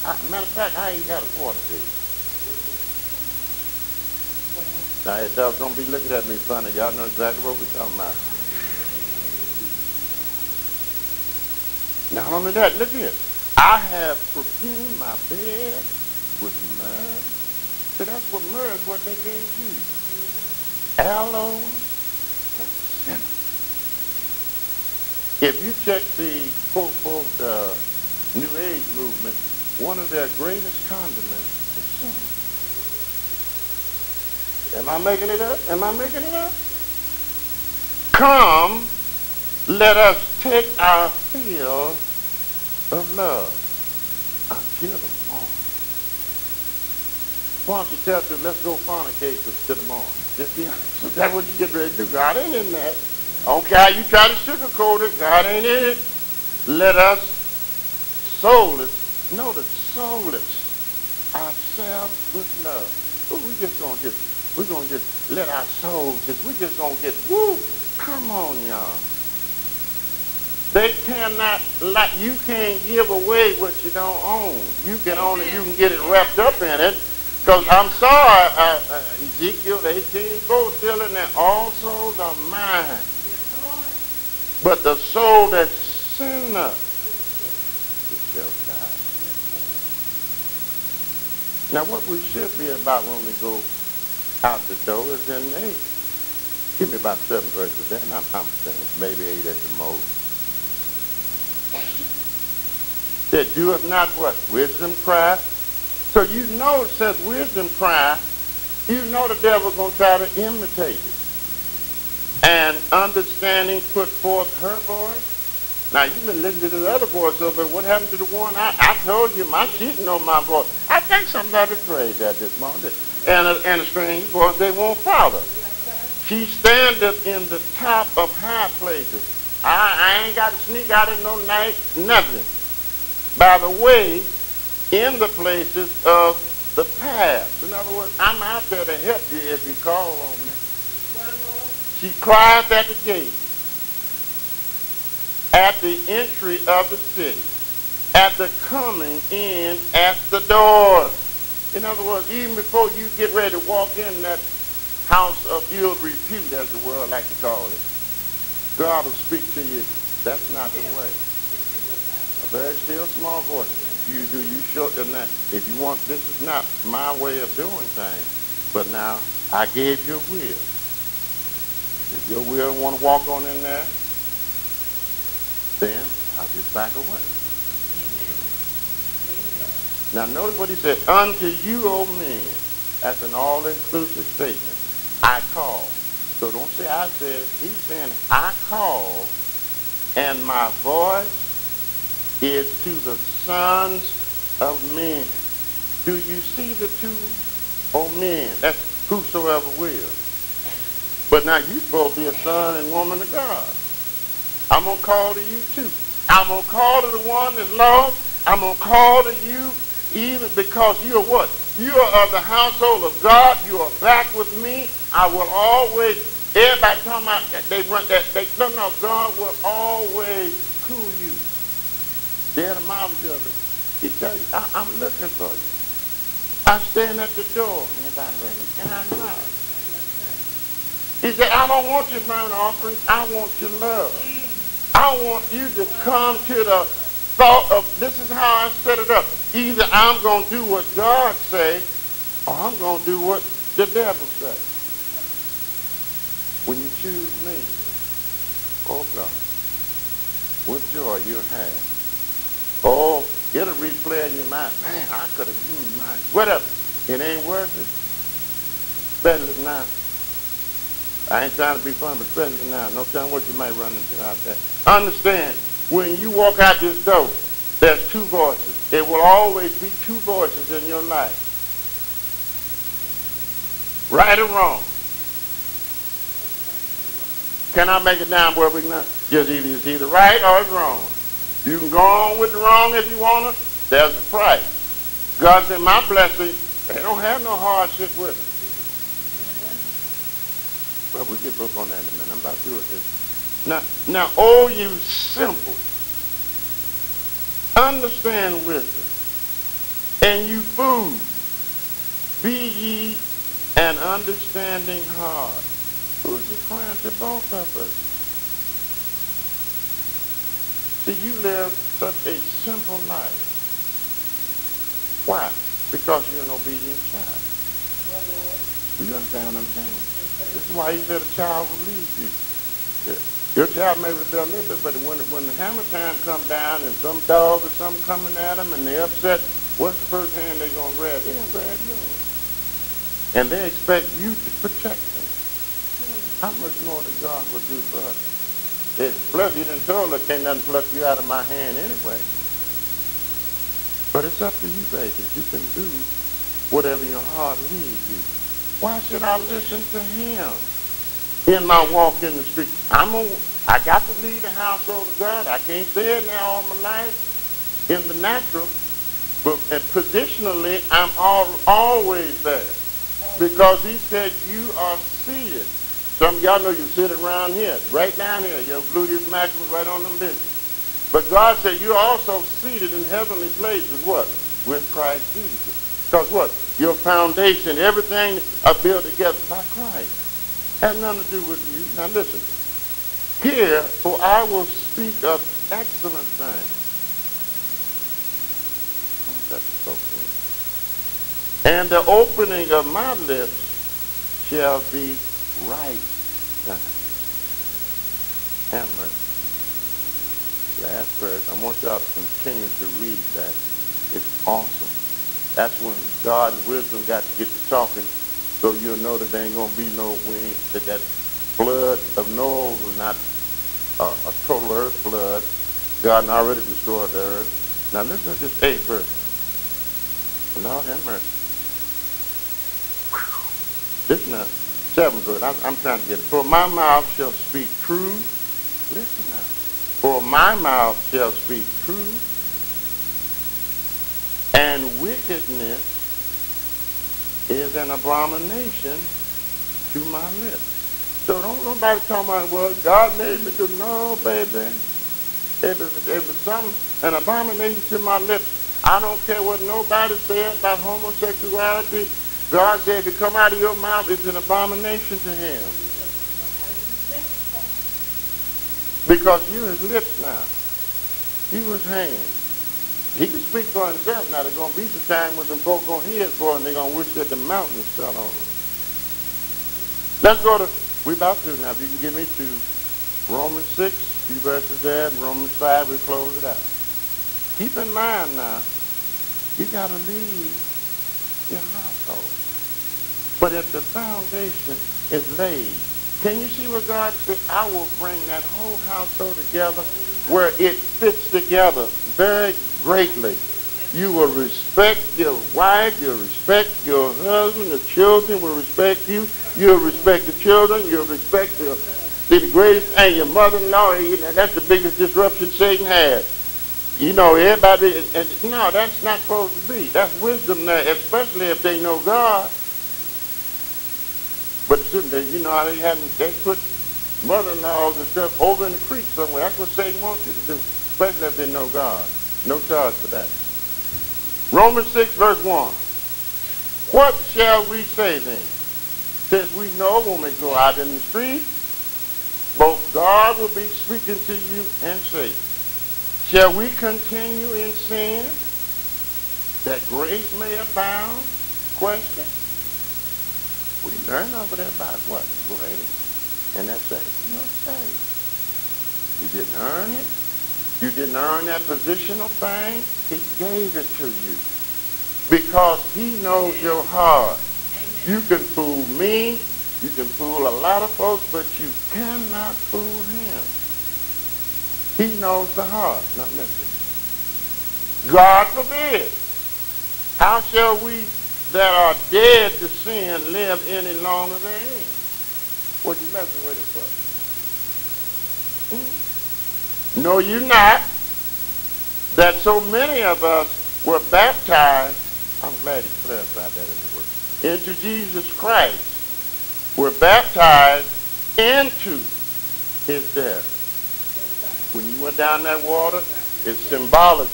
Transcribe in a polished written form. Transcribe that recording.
Matter of fact, I ain't got a water bill. Now, it does, don't be looking at me funny. Y'all know exactly what we're talking about. Not only that, look here. I have perfumed my bed with myrrh. So that's what myrrh is, what they gave you. Aloes and cinnamon. If you check the quote, New Age movement, one of their greatest condiments is cinnamon. Am I making it up? Am I making it up? Come, let us take our fill of love until the morning. Why don't you tell us, let's go fornicate till the morning? Just be honest. That's what you get ready to do. God ain't in that. Okay, you try to sugarcoat it. God ain't in it. Let us soulless, notice soulless ourselves with love. Ooh, we're gonna just let our souls we're just gonna get, woo, come on, y'all. They cannot, like, you can't give away what you don't own. You can get it wrapped up in it. Because I'm sorry, Ezekiel 18:4 still in there. All souls are mine. But the soul that's sinner, it shall die. Now what we should be about when we go out the door is in 8. Give me about 7 verses there, and I'm saying maybe 8 at the most. That doeth not what? Wisdom cry. So you know, since wisdom cry, you know the devil's going to try to imitate it. And understanding put forth her voice. Now, you've been listening to the other voice over there. What happened to the one? I told you, my sheep know my voice. I think somebody prayed that this morning. And a strange voice they won't follow. She standeth in the top of high places. I ain't got to sneak out in no night, nothing. By the way, in the places of the path. In other words, I'm out there to help you if you call on me. She crieth at the gate, at the entry of the city, at the coming in at the door. In other words, even before you get ready to walk in that house of ill repute, as the world like to call it, God will speak to you. That's not the way. A very still small voice. You short than that. If you want, this is not my way of doing things. But now, I gave you a will. If your will want to walk on in there, then I'll just back away. Now notice what he said, unto you, O men. That's an all-inclusive statement. I call. So don't say I said. He's saying I call, and my voice is to the sons of men. Do you see the two? O men. That's whosoever will. But now you're supposed to be a son and woman of God. I'm going to call to you too. I'm going to call to the one that's lost. I'm going to call to you even because you're what? You are of the household of God. You are back with me. I will always, everybody talking about no, God will always cool you. They're the mouth of it. He tell you, I'm looking for you. I'm standing at the door. Anybody ready? And I'm not. He said, I don't want your burnt offering. I want your love. I want you to come to the thought of, this is how I set it up. Either I'm going to do what God say, or I'm going to do what the devil say. When you choose me, oh God, what joy you'll have. Oh, it'll replay in your mind. Man, I could have, whatever. It ain't worth it. Better than now. I ain't trying to be funny, but especially now. No telling what you might run into out there. Understand, when you walk out this door, there's two voices. There will always be two voices in your life. Right or wrong. Can I make it down where we can just it's either right or it's wrong. You can go on with the wrong if you want to. There's a price. God said, my blessing, they don't have no hardship with it. Well, we'll get book on that in a minute. I'm about through with this. Now, oh, you simple. Understand wisdom. and you fools, be ye an understanding heart. Who's he crying to both of us? See, you live such a simple life. Why? Because you're an obedient child. You understand what I'm saying? This is why he said a child will lead you. Your child may rebel a little bit, but when the hammer time comes down and some dog or something coming at them and they're upset, what's the first hand they're going to grab? They're going to grab yours. And they expect you to protect them. How much more does God will do for us? Plus, you didn't tell her, can't nothing pluck you out of my hand anyway. But it's up to you, baby. You can do whatever your heart leads you. Why should I listen to him in my walk in the street? I got to lead the household of God. I can't stay it now all my life in the natural. But positionally, I'm always there. Because he said, you are seated. Some of y'all know you sit around here, right down here. Your gluteus maximus right on them benches. But God said you're also seated in heavenly places, what? With Christ Jesus. Because what? Your foundation, everything are built together by Christ. Has nothing to do with you. Now listen. Here, for I will speak of excellent things. That's so cool. And the opening of my lips shall be right time. And mercy. Last verse. I want y'all to continue to read that. It's awesome. That's when God and wisdom got to get to talking, so you'll know that there ain't gonna be no wind. That flood of Noah was not a total earth flood. God had already destroyed the earth. Now listen to this 8th verse. Lord have mercy. Listen now. 7th verse. I'm trying to get it. For my mouth shall speak truth. Listen now. For my mouth shall speak truth, and wickedness is an abomination to my lips. So don't nobody talk about, well, God made me do. No, baby. If it's an abomination to my lips, I don't care what nobody said about homosexuality. God said, if it come out of your mouth, it's an abomination to him. Because you his lips now. You his hand. He can speak for himself. Now there's going to be some time when some folks going to hear it for, and they're going to wish that the mountains fell on them. Let's go to, we're about to now. If you can get me to Romans 6, few verses there, and Romans 5, we'll close it out. Keep in mind now, you got to lead your household. But if the foundation is laid, can you see what God said? I will bring that whole household together where it fits together very greatly. You will respect your wife, you'll respect your husband, the children will respect you, you'll respect the children, you'll respect the greatest thing, your mother-in-law. You know, that's the biggest disruption Satan has. You know, everybody, no, that's not supposed to be. That's wisdom there, especially if they know God. But you know how they put mother-in-laws and stuff over in the creek somewhere. That's what Satan wants you to do, especially if they know God. No charge for that. Romans 6, verse 1. What shall we say then? Since we know when we go out in the street, both God will be speaking to you and Satan. Shall we continue in sin that grace may abound? Question. We learn over there about what? Grace. And that says you're saved. You didn't earn it. You didn't earn that positional thing. He gave it to you. Because he knows your heart. You can fool me. You can fool a lot of folks, but you cannot fool him. He knows the heart. Now listen. God forbid. How shall we that are dead to sin live any longer therein? What you messing with it for? Know you not that so many of us were baptized, I'm glad he clarified that in the word, into Jesus Christ, were baptized into his death. When you went down that water, it's symbolic